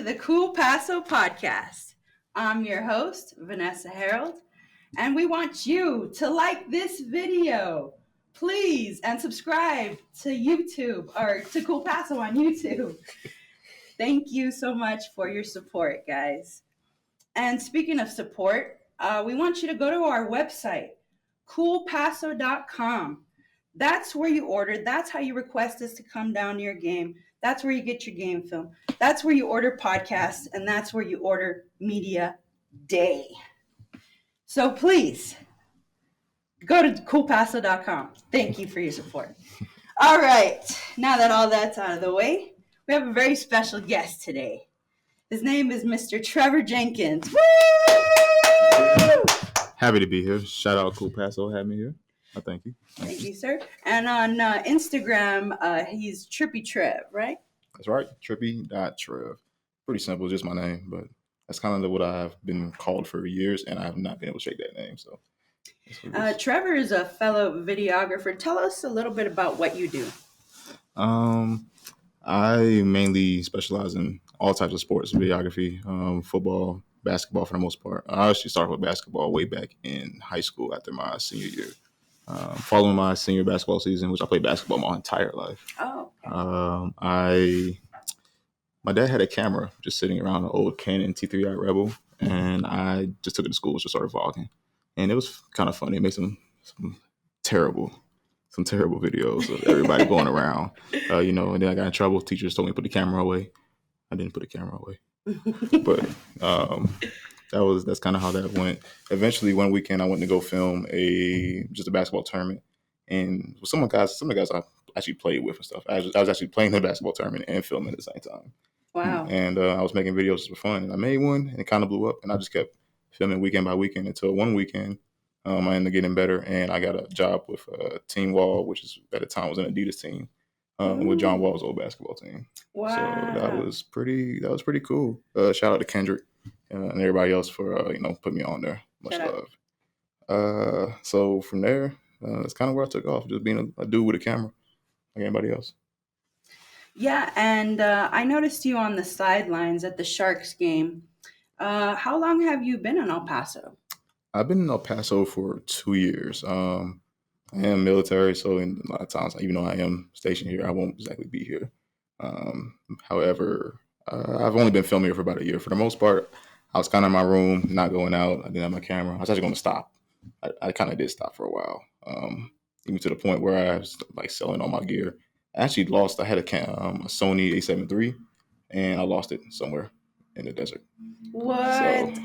to the Cool Paso podcast. I'm your host, Vanessa Harold, and we want you to like this video, please, and subscribe to YouTube or to Cool Paso on YouTube. Thank you so much for your support, guys. And speaking of support, we want you to go to our website, coolpaso.com. That's where you order. That's how you request us to come down to your game. That's where you get your game film. That's where you order podcasts, and that's where you order media day. So please go to coolpaso.com. Thank you for your support. All right. Now that all that's out of the way, we have a very special guest today. His name is Mr. Trevor Jenkins. Woo! Happy to be here. Shout out Cool Paso having me here. Thank you. Thank you, sir. And on Instagram, he's Trippy Trev, right? That's right. Trippy.Trev. Pretty simple, just my name, but that's kind of what I've been called for years, and I have not been able to shake that name. So, Trevor is a fellow videographer. Tell us a little bit about what you do. I mainly specialize in all types of sports, videography, football, basketball for the most part. I actually started with basketball way back in high school after my senior year. Following my senior basketball season, which I played basketball my entire life. Oh. My dad had a camera just sitting around, an old Canon T3i Rebel, and I just took it to school and just started vlogging. And it was kind of funny. It made some terrible videos of everybody going around, and then I got in trouble. Teachers told me to put the camera away. I didn't put the camera away. But that's kind of how that went. Eventually, one weekend, I went to go film just a basketball tournament, and some of the guys I actually played with and stuff. I was actually playing the basketball tournament and filming at the same time. Wow! And I was making videos just for fun, and I made one, and it kind of blew up. And I just kept filming weekend by weekend until one weekend, I ended up getting better, and I got a job with Team Wall, which is at the time was an Adidas team. With John Wall's old basketball team. Wow. So that was pretty cool. Shout out to Kendrick and everybody else for putting me on there. Much love. So from there, that's kind of where I took off, just being a dude with a camera like anybody else. Yeah, and I noticed you on the sidelines at the Sharks game. How long have you been in El Paso? I've been in El Paso for 2 years. I am military, so a lot of times, even though I am stationed here, I won't exactly be here. However, I've only been filming here for about a year. For the most part, I was kind of in my room, not going out. I didn't have my camera. I was actually going to stop. I kind of did stop for a while, even to the point where I was like selling all my gear. I actually lost. I had a Sony A7 III, and I lost it somewhere in the desert. What?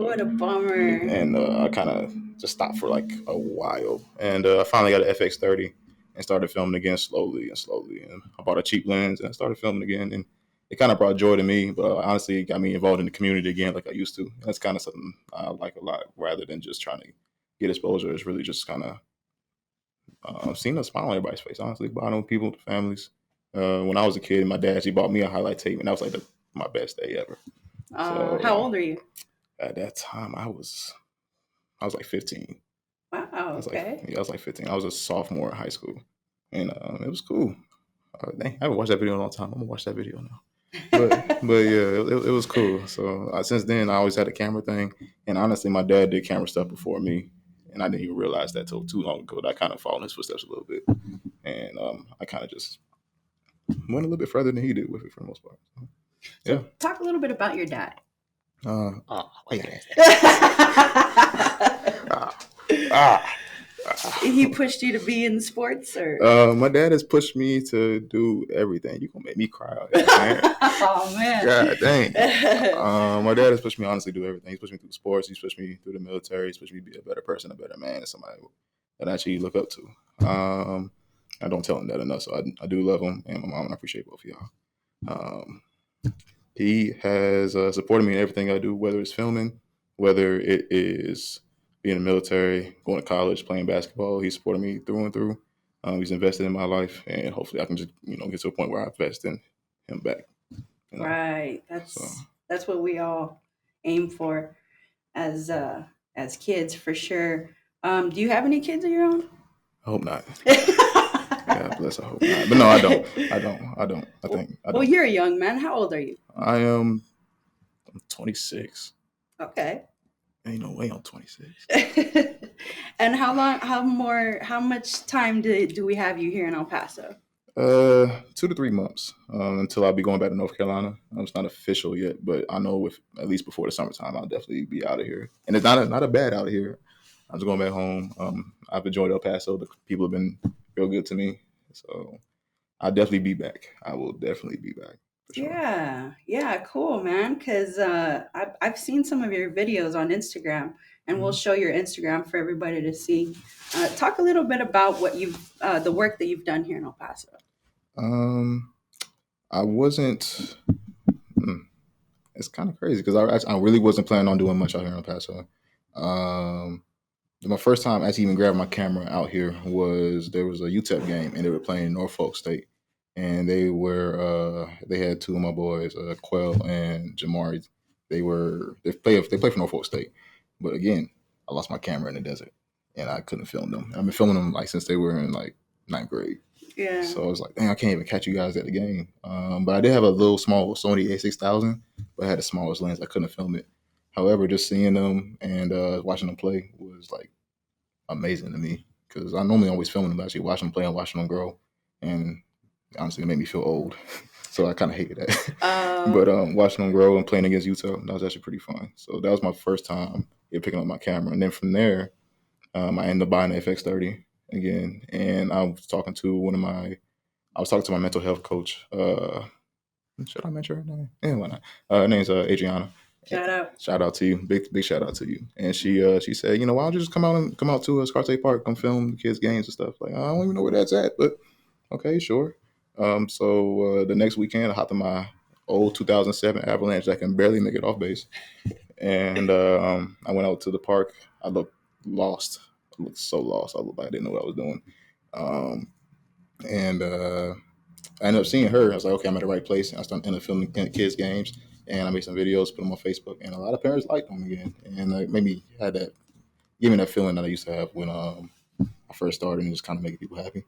What a bummer. And I kind of just stopped for like a while. And I finally got an FX30 and started filming again slowly. And I bought a cheap lens and I started filming again. And it kind of brought joy to me, but honestly, it got me involved in the community again like I used to. And that's kind of something I like a lot, rather than just trying to get exposure. It's really just kind of seeing a smile on everybody's face, honestly. But I know people, families. When I was a kid, my dad actually bought me a highlight tape, and that was like my best day ever. How old are you? At that time, I was like 15. Wow, okay. I was like 15. I was a sophomore in high school, and it was cool. I haven't watched that video in a long time. I'm gonna watch that video now. But yeah, it was cool. So since then, I always had a camera thing, and honestly, my dad did camera stuff before me, and I didn't even realize that till too long ago. That I kind of followed in his footsteps a little bit, and I kind of just went a little bit further than he did with it for the most part. So yeah. Talk a little bit about your dad. He pushed you to be in sports, or? My dad has pushed me to do everything. You gonna make me cry out here, man. Oh man. God dang. My dad has pushed me to honestly do everything. He's pushed me through sports. He's pushed me through the military. He's pushed me to be a better person, a better man, somebody that I actually look up to. I don't tell him that enough, so I do love him and my mom, and I appreciate both of y'all. He has supported me in everything I do, whether it's filming, whether it is being in the military, going to college, playing basketball. He supported me through and through. He's invested in my life, and hopefully I can just get to a point where I invest in him back. Right. That's what we all aim for as kids, for sure. Do you have any kids of your own? I hope not. God bless. I hope not. But no, I don't. I think I Well, don't. you're a young man. How old are you? I am. I'm 26. Okay. Ain't no way I'm 26. And how much time do we have you here in El Paso? 2 to 3 months until I'll be going back to North Carolina. It's not official yet, but I know with at least before the summertime, I'll definitely be out of here. And it's not a bad out of here. I'm just going back home. I've enjoyed El Paso. The people have been real good to me, so I'll definitely be back. I will definitely be back for sure. Yeah, cool, man. Because I've seen some of your videos on Instagram, and we'll show your Instagram for everybody to see. Talk a little bit about what the work that you've done here in El Paso. I wasn't. It's kind of crazy because I really wasn't planning on doing much out here in El Paso. My first time actually even grabbing my camera out here there was a UTEP game and they were playing Norfolk State, and they had two of my boys, Quell and Jamari. They play for Norfolk State, but again, I lost my camera in the desert and I couldn't film them. I've been filming them like since they were in like ninth grade. Yeah. So I was like, dang, I can't even catch you guys at the game. But I did have a little small Sony A6000, but I had the smallest lens. I couldn't film it. However, just seeing them and watching them play was like amazing to me because I normally always film them, but actually watching them play and watching them grow, and honestly, it made me feel old. So I kind of hated that. But watching them grow and playing against Utah, that was actually pretty fun. So that was my first time picking up my camera, and then from there, I ended up buying the FX30 again, and I was talking to my mental health coach. Should I mention her name? Yeah, why not? Her name's Adriana. Shout out to you. Big shout out to you. And she said, why don't you just come out to Scarce Park, come film the kids' games and stuff. Like, I don't even know where that's at, but okay, sure. So the next weekend I hopped in my old 2007 Avalanche that can barely make it off base. And I went out to the park. I looked lost. I looked so lost. I looked like I didn't know what I was doing. And I ended up seeing her. I was like, okay, I'm at the right place. And I started ended up filming kids' games, and I made some videos, put them on Facebook, and a lot of parents liked them again, and it made me give me that feeling that I used to have when I first started, and just kind of making people happy.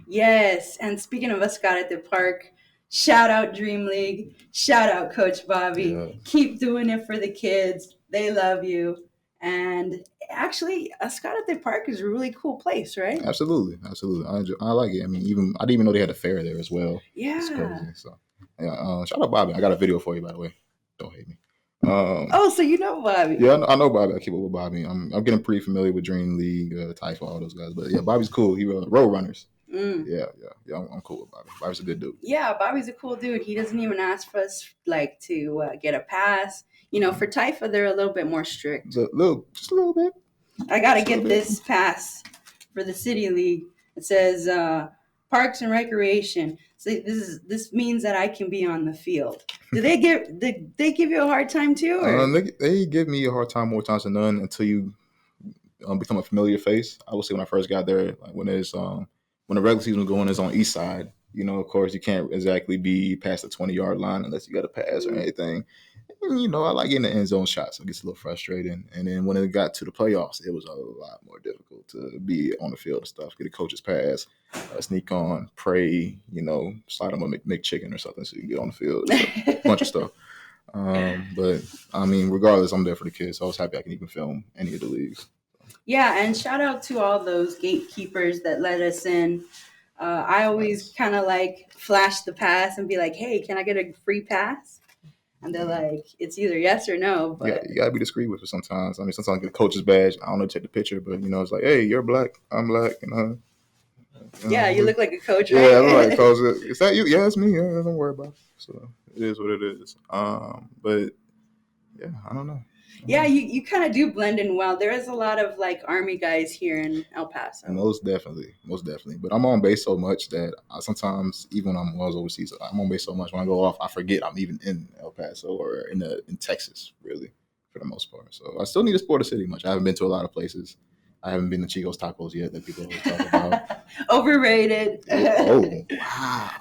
Yes, and speaking of us got at the park, shout out Dream League, shout out Coach Bobby. Yeah. Keep doing it for the kids. They love you. And actually, Scott at the Park is a really cool place, right? Absolutely. I like it. I mean, I didn't even know they had a fair there as well. Yeah, it's crazy. So, yeah. Shout out Bobby. I got a video for you, by the way. Don't hate me. So you know Bobby? Yeah, I know Bobby. I keep up with Bobby. I'm getting pretty familiar with Dream League, Typha, all those guys. But yeah, Bobby's cool. He Road Runners. Yeah. I'm cool with Bobby. Bobby's a good dude. Yeah, Bobby's a cool dude. He doesn't even ask for us to get a pass. For Typha, they're a little bit more strict. Just a little bit. I gotta get this pass for the City League. It says Parks and Recreation. So this means that I can be on the field. Did they give you a hard time too? Or? They give me a hard time more times than none until you become a familiar face. I would say when I first got there, like when the regular season was going, is on East Side. Of course, you can't exactly be past the 20-yard line unless you got a pass or anything. And, I like getting the end zone shots. So it gets a little frustrating. And then when it got to the playoffs, it was a lot more difficult to be on the field and stuff. Get a coach's pass, sneak on, pray, slide them a McChicken or something so you can get on the field. A bunch of stuff. But, I mean, regardless, I'm there for the kids. So I was happy I can even film any of the leagues. Yeah, and shout out to all those gatekeepers that let us in. I always kind of like flash the pass and be like, hey, can I get a free pass? And they're like, it's either yes or no. But yeah, you gotta be discreet with it sometimes. I mean, sometimes I get a coach's badge. I don't know, check the picture, but it's like, hey, you're black, I'm black, yeah, you look like a coach, right? Yeah, I look like a coach. Is that you? Yeah, it's me. Yeah, don't worry about it. So it is what it is. But yeah, I don't know. Yeah, you kind of do blend in well. There is a lot of like Army guys here in El Paso. Most definitely. But I'm on base so much that sometimes, even when I was overseas, I'm on base so much when I go off, I forget I'm even in El Paso or in Texas, really, for the most part. So I still need to explore the city much. I haven't been to a lot of places. I haven't been to Chico's Tacos yet that people always talk about. Overrated. Oh, wow.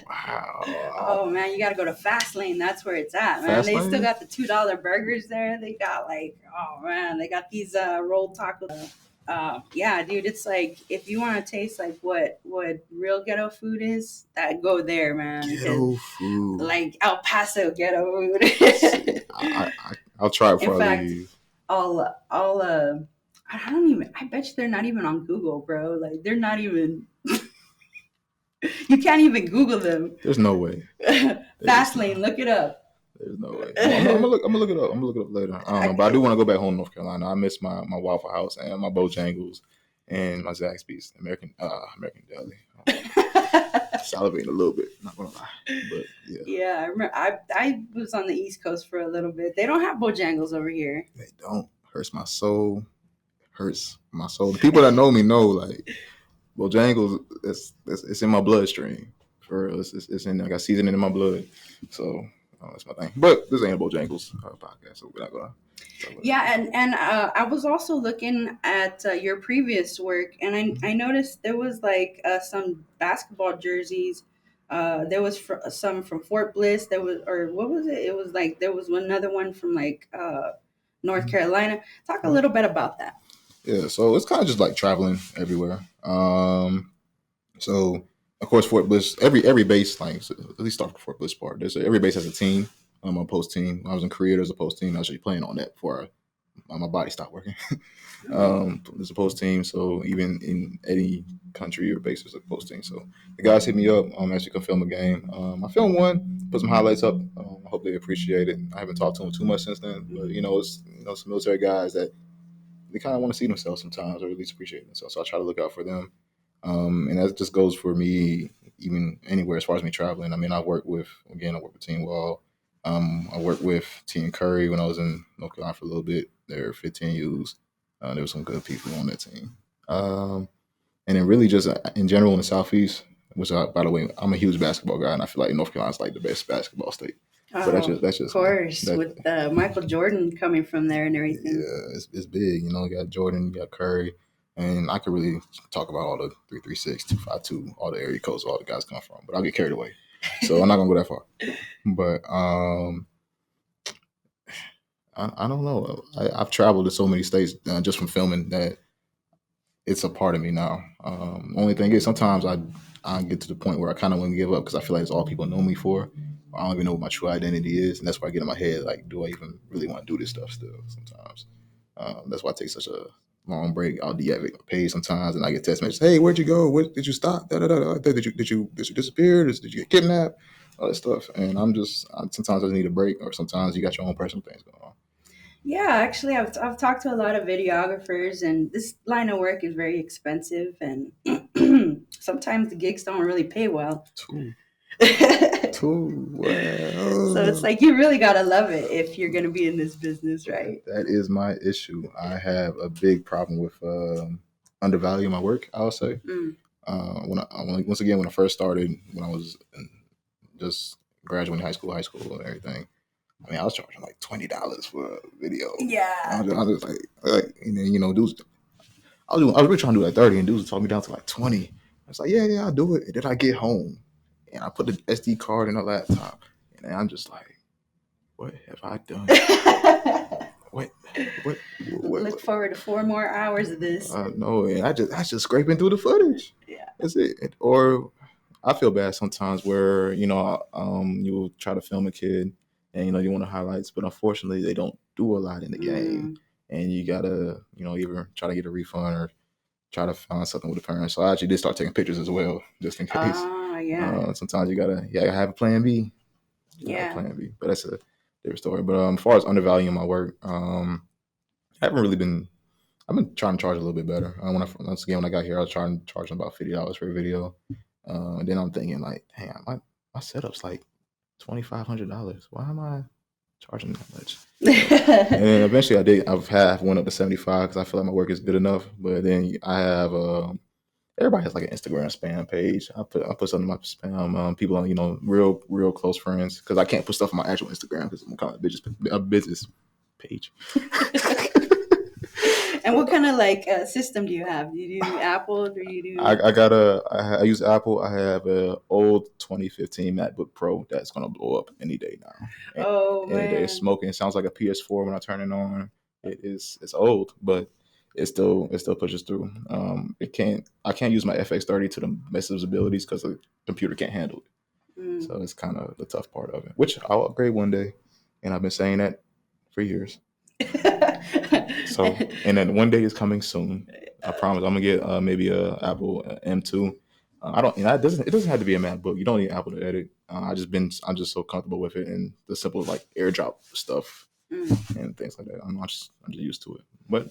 Wow. Oh, man, you got to go to Fast Lane. That's where it's at, man. They still got the $2 burgers there. They got they got these rolled tacos. Yeah, dude, it's like if you want to taste like what real ghetto food is, that go there, man. Because Ghetto food. like El Paso ghetto See, food. I'll try it In before I fact, leave. I'll I don't even. I bet you they're not even on Google, bro. Like they're not even. You can't even Google them. There's no way. There's Fastlane, no. look it up. There's no way. I'm gonna look it up. I'm gonna look it up later. I don't know, but I do want to go back home to North Carolina. I miss my Waffle House and my Bojangles and my Zaxby's, American Deli. Salivating a little bit, not gonna lie, but yeah, Yeah, I remember. I was on the East Coast for a little bit. They don't have Bojangles over here. they don't. Hurts my soul. Hurts my soul. The people that know me know like Bojangles. It's in my bloodstream. For real, it's in. I got seasoning in my blood, so that's my thing. But this ain't a Bojangles podcast, so we're not gonna. Yeah, and I was also looking at your previous work, and I noticed there was like some basketball jerseys. There was some from Fort Bliss. There was, or what was it? It was like there was another one from like North Carolina. Talk a little bit about that. Yeah, so it's kind of just like traveling everywhere. So of course Fort Bliss, every base, like so at least start with Fort Bliss part. Every base has a team. I'm a post team. When I was in Korea, there's a post team. I was actually playing on that before my body stopped working. There's a post team, so even in any country or base, there's a post team. So the guys hit me up. Actually, can film a game. I filmed one, put some highlights up. I hope they appreciate it. I haven't talked to them too much since then, but it's some military guys that they kind of want to see themselves sometimes, or at least appreciate themselves. So I try to look out for them. And that just goes for me, even anywhere as far as me traveling. I mean, I work with Team Wall. I worked with Team Curry when I was in North Carolina for a little bit. There were 15 U's. There were some good people on that team. And then really just in general in the Southeast, which by the way, I'm a huge basketball guy, and I feel like North Carolina's like the best basketball state. But Oh, that's of just me. course, with Michael Jordan coming from there and everything. Yeah, it's big. You got Jordan, you got Curry, and I could really talk about all the 336, 252, all the area codes, all the guys come from. But I'll get carried away, so I'm not gonna go that far. But I don't know. I've traveled to so many states just from filming that it's a part of me now. Only thing is, sometimes I get to the point where I kind of want to give up because I feel like it's all people know me for. I don't even know what my true identity is, and that's why I get in my head like, do I even really want to do this stuff still? Sometimes that's why I take such a long break. I'll deactivate my page sometimes, and I get text messages. Hey, where'd you go? Where did you stop? Da, da, da, da. Did you disappear? Did you get kidnapped? All that stuff. And sometimes I just need a break, or sometimes you got your own personal things going on. Yeah, actually, I've talked to a lot of videographers, and this line of work is very expensive, and sometimes the gigs don't really pay well. Too, So too well. it's like you really gotta love it if you're gonna be in this business, right? That is my issue. I have a big problem with undervaluing my work, I'll say. Mm. Once again, when I first started, when I was just graduating high school and everything, I mean, I was charging like $20 for a video. Yeah. I was like, and then dudes, I was really trying to do like 30, and dudes talked me down to like 20. I was like, yeah, I'll do it. And then I get home, and I put the SD card in the laptop, and I'm just like, what have I done? What? Look forward to 4 more hours of this. No, and I just scraping through the footage. Yeah. That's it. Or I feel bad sometimes where you'll try to film a kid and you want the highlights, but unfortunately they don't do a lot in the game, and you gotta either try to get a refund or try to find something with the parents. So I actually did start taking pictures as well, just in case. Yeah. Sometimes you gotta have a plan B. Yeah. Plan B, but that's a different story. But as far as undervaluing my work, I haven't really been. I've been trying to charge a little bit better. Once again, when I got here, I was charging about $50 for a video. And then I'm thinking like, damn, my setup's like $2,500. Why am I charging that much? And then eventually I've went up to 75 because I feel like my work is good enough. But then I have everybody has like an Instagram spam page. I put something in my spam. People on real close friends because I can't put stuff on my actual Instagram because I'm kind of a business page. And what kind of system do you have? Do you do Apple? Do you do? I use Apple. I have a old 2015 MacBook Pro that's gonna blow up any day now. Man, it's smoking. It sounds like a PS4 when I turn it on. It's old, but it still pushes through. I can't use my FX30 to the best of its abilities because the computer can't handle it. Mm. So it's kind of the tough part of it, which I'll upgrade one day, and I've been saying that for years. So, and then one day is coming soon. I promise. I'm gonna get maybe a Apple M2. I don't. It doesn't have to be a MacBook. You don't need Apple to edit. I'm just so comfortable with it and the simple like AirDrop stuff Mm. and things like that. I'm just used to it. But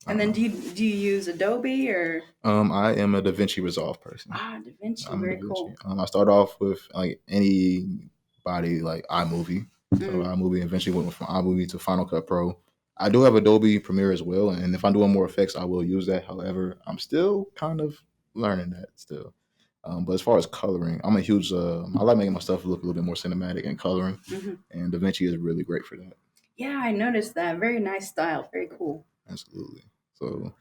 And then do you use Adobe or? I am a DaVinci Resolve person. DaVinci, I'm a very DaVinci. cool. I started off with like anybody like iMovie. So iMovie eventually went from iMovie to Final Cut Pro. I do have Adobe Premiere as well, and if I'm doing more effects, I will use that. However, I'm still kind of learning that still. But as far as coloring, I'm a huge. I like making my stuff look a little bit more cinematic and coloring, and DaVinci is really great for that. Yeah, I noticed that. Very nice style. Very cool. Absolutely. So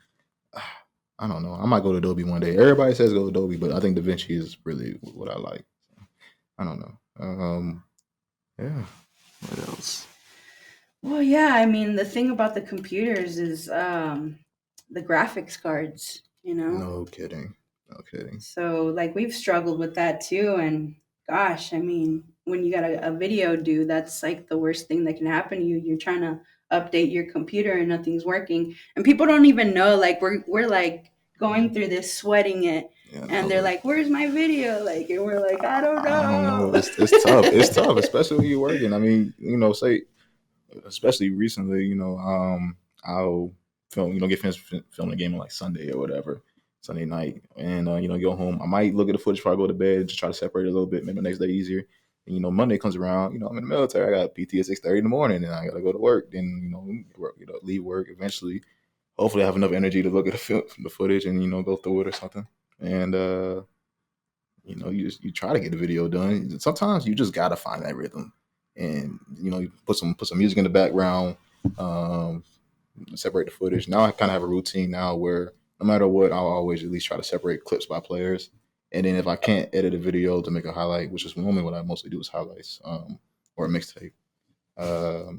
I don't know. I might go to Adobe one day. Everybody says go to Adobe, but I think DaVinci is really what I like. I don't know. Yeah. What else? Well, yeah. I mean, the thing about the computers is the graphics cards. No kidding. No kidding. So, like, we've struggled with that too. And gosh, I mean, when you got a video due, that's like the worst thing that can happen to you. You're trying to update your computer and nothing's working, and people don't even know. Like, we're like going through this, sweating it, Yeah, and they're like, "Where's my video?" Like, and we're like, "I don't I don't know. know." It's tough. It's tough, especially when you're working. I mean, say, especially recently, I'll film, get finished filming the game on like Sunday or whatever, Sunday night, and go home. I might look at the footage before I go to bed, just try to separate it a little bit, make the next day easier. And, Monday comes around, I'm in the military. I got PT at 6:30 in the morning, and I gotta go to work. Then leave work eventually. Hopefully, I have enough energy to look at the footage and go through it or something. And you try to get the video done. Sometimes you just gotta find that rhythm, and you put some music in the background, um, separate the footage. Now I kind of have a routine now where no matter what, I'll always at least try to separate clips by players. And then if I can't edit a video to make a highlight, which is normally what I mostly do is highlights, or a mixtape,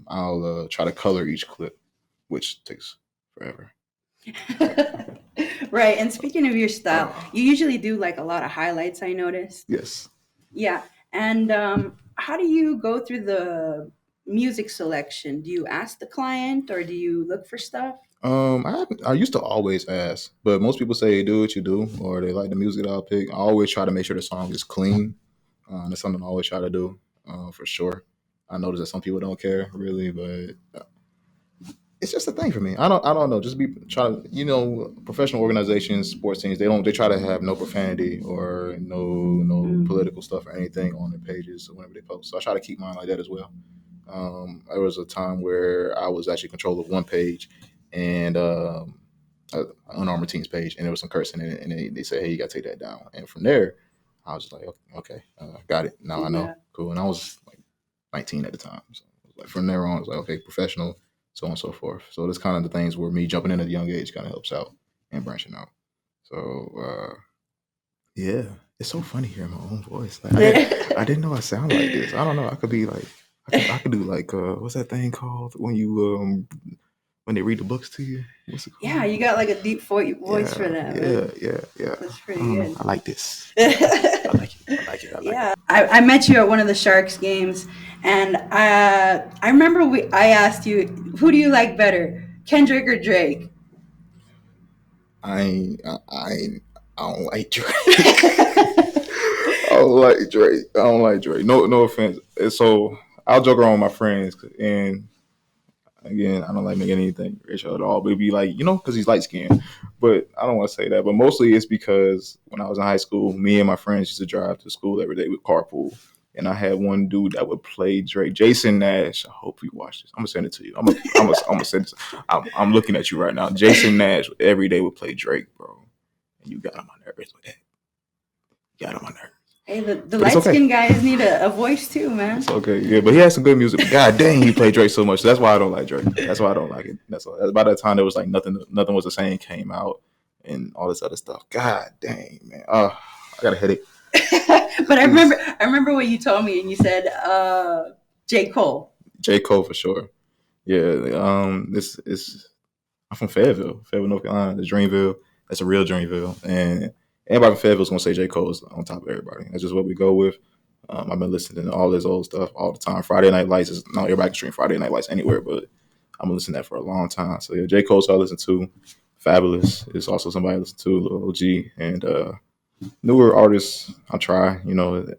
I'll try to color each clip, which takes forever. Right. And speaking of your style, you usually do like a lot of highlights, I noticed. Yes. Yeah. And how do you go through the music selection? Do you ask the client or do you look for stuff? I used to always ask, but most people say do what you do, or they like the music that I'll pick. I always try to make sure the song is clean. That's something I always try to do, for sure. I notice that some people don't care really, but it's just a thing for me. I don't know. Just be try to professional organizations, sports teams. They try to have no profanity or no political stuff or anything on their pages whenever they post. So I try to keep mine like that as well. There was a time where I was actually in control of one page and an unarmed team's page, and there was some cursing in it, and they said, "Hey, you got to take that down." And from there, I was just like, "Okay, got it. Now I know." Yeah. Cool. And I was like 19 at the time, so like from there on, I was like, "Okay, professional." So on and so forth. So that's kind of the things where me jumping in at a young age kind of helps out and branching out. So yeah, it's so funny hearing my own voice. Like, I didn't know I sound like this. I don't know. I could be like, I could do like, what's that thing called when you when they read the books to you? What's it called? Yeah, you got like a deep voice for that. Yeah. That's pretty good. I like this. I like it. Yeah, I met you at one of the Sharks games, and I remember I asked you, who do you like better, Kendrick or Drake? I don't like Drake. I don't like Drake. No offense. And so I'll joke around with my friends, and again, I don't like making anything racial at all. But it'd be like, because he's light skinned. But I don't want to say that. But mostly it's because when I was in high school, me and my friends used to drive to school every day with carpool. And I had one dude that would play Drake, Jason Nash. I hope you watch this. I'm gonna send it to you. I'm gonna send this. I'm looking at you right now. Jason Nash every day would play Drake, bro. And you got on my nerves with that. You got on my nerves. Hey, the light skinned guys need a voice too, man. It's okay, yeah, but he has some good music. But god dang, he played Drake so much. That's why I don't like Drake. That's why I don't like it. That's all. By that time, there was like nothing was the same came out and all this other stuff. God dang, man. I got a headache. But I remember what you told me, and you said J. Cole. J. Cole for sure. Yeah, this is. I'm from Fayetteville, North Carolina. The Dreamville. That's a real Dreamville, and everybody from Fayetteville's gonna say J. Cole's on top of everybody. That's just what we go with. I've been listening to all this old stuff all the time. Friday Night Lights is not everybody can stream Friday Night Lights anywhere, but I've been listening to that for a long time. So yeah, J. Cole's I listen to. Fabulous is also somebody I listen to, Lil OG, and newer artists. I try.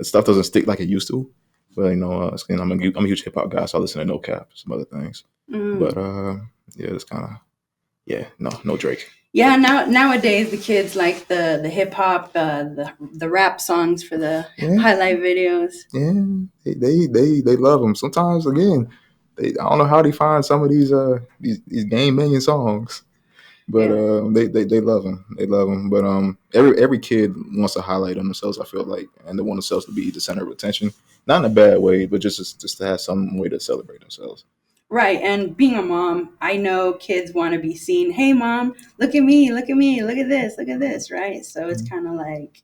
Stuff doesn't stick like it used to. But I'm a huge hip hop guy, so I listen to No Cap, some other things. But yeah, it's kind of no Drake. Yeah, nowadays the kids like the hip hop, the rap songs for the highlight videos. Yeah, they love them. Sometimes again, I don't know how they find some of these game banging songs, but they love them. They love them. But every kid wants to highlight themselves. I feel like, and they want themselves to be the center of attention, not in a bad way, but just to have some way to celebrate themselves. Right, and being a mom, I know kids want to be seen. Hey, mom, look at me, look at me, look at this, right? So it's kind of like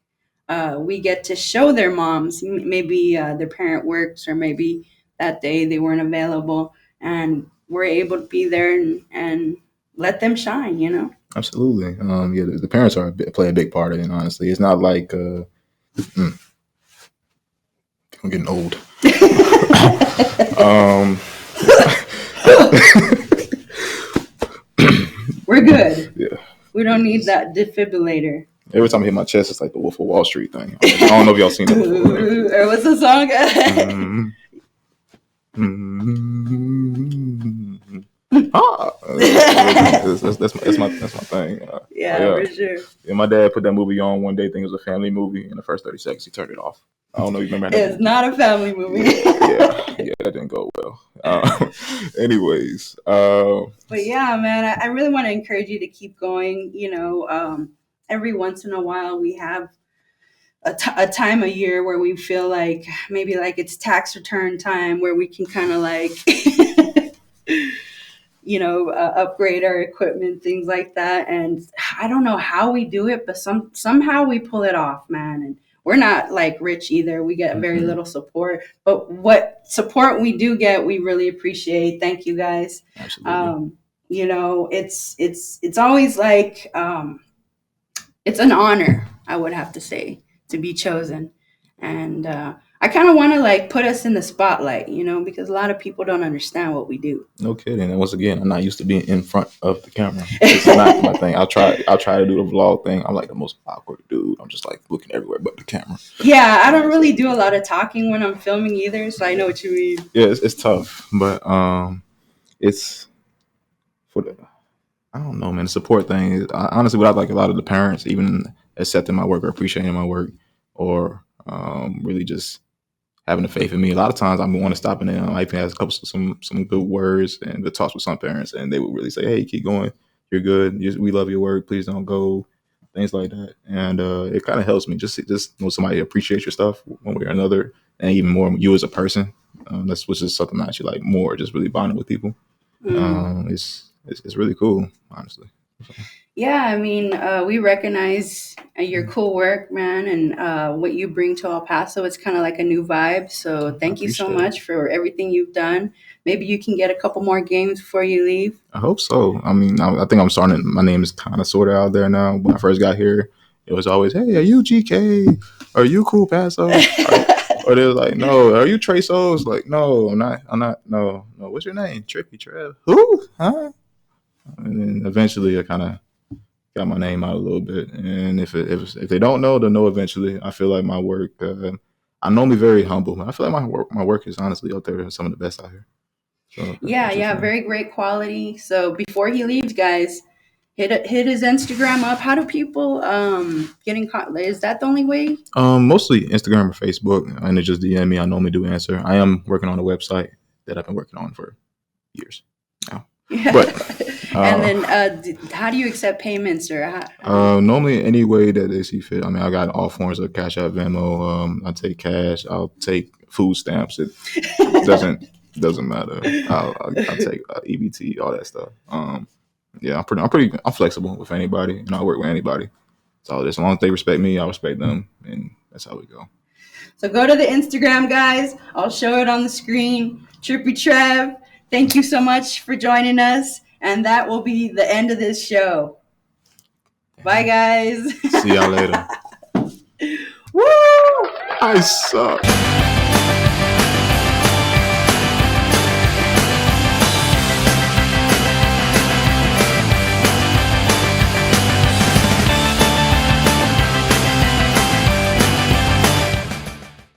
we get to show their moms. Maybe their parent works, or maybe that day they weren't available, and we're able to be there and let them shine. Absolutely. Yeah, the parents play a big part in it. Honestly, it's not like I'm getting old. We're good. Yeah. We don't need that defibrillator. Every time I hit my chest, it's like the Wolf of Wall Street thing. I don't know if y'all seen that before. Or what's the song? That's my thing. Yeah, for sure. Yeah, my dad put that movie on one day. Think it was a family movie. In the first 30 seconds, he turned it off. I don't know if you remember that. It's not a family movie. yeah, that didn't go well. Anyways. But yeah, man, I really want to encourage you to keep going. Every once in a while we have a time of year where we feel like maybe like it's tax return time, where we can kind of like, upgrade our equipment, things like that. And I don't know how we do it, but somehow we pull it off, man. And we're not like rich either. We get very little support, but what support we do get, we really appreciate. Thank you guys. Absolutely. It's always like, it's an honor, I would have to say, to be chosen. And I kind of want to like put us in the spotlight, because a lot of people don't understand what we do. No kidding. And once again, I'm not used to being in front of the camera. It's not my thing. I'll try to do the vlog thing. I'm like the most awkward dude. I'm just like looking everywhere but the camera. Yeah, I don't really do a lot of talking when I'm filming either, so I know what you mean. Yeah, it's tough, but it's for the, I don't know, man. The support thing is honestly without like a lot of the parents even accepting my work or appreciating my work, or really just having the faith in me. A lot of times I want to stop, and then I might have some good words and good talks with some parents, and they would really say, "Hey, keep going. You're good. We love your work. Please don't go." Things like that, and it kind of helps me just know somebody appreciates your stuff one way or another, and even more you as a person. That's which is something I actually like more, just really bonding with people. It's really cool, honestly. Yeah, I mean, we recognize your cool work, man, and what you bring to El Paso. It's kind of like a new vibe. So thank you so much for everything you've done. Maybe you can get a couple more games before you leave. I hope so. I mean, I think I'm starting. My name is kind of sort of out there now. When I first got here, it was always, "Hey, are you GK? Are you Cool Paso?" Or they was like, "No, are you Trey Souls?" Like, "No, I'm not. No. What's your name? Trippy Trev. Who? Huh?" And then eventually, I kind of got my name out a little bit. And if they don't know, they'll know eventually. I feel like my work. I'm normally very humble, but I feel like my work is honestly up there some of the best out here. So, yeah, very great quality. So before he leaves, guys, hit his Instagram up. How do people get in contact? Is that the only way? Mostly Instagram or Facebook, and they just DM me. I normally do answer. I am working on a website that I've been working on for years now. Yeah. But and then how do you accept payments, or how? Normally any way that they see fit. I mean, I got all forms of Cash App, Venmo. I take cash. I'll take food stamps. It doesn't matter. I'll take EBT, all that stuff. Yeah, I'm flexible with anybody, and I work with anybody. So as long as they respect me, I respect them, and that's how we go. So go to the Instagram, guys. I'll show it on the screen. Trippy Trev, thank you so much for joining us. And that will be the end of this show. Bye, guys. See y'all later. Woo! I suck.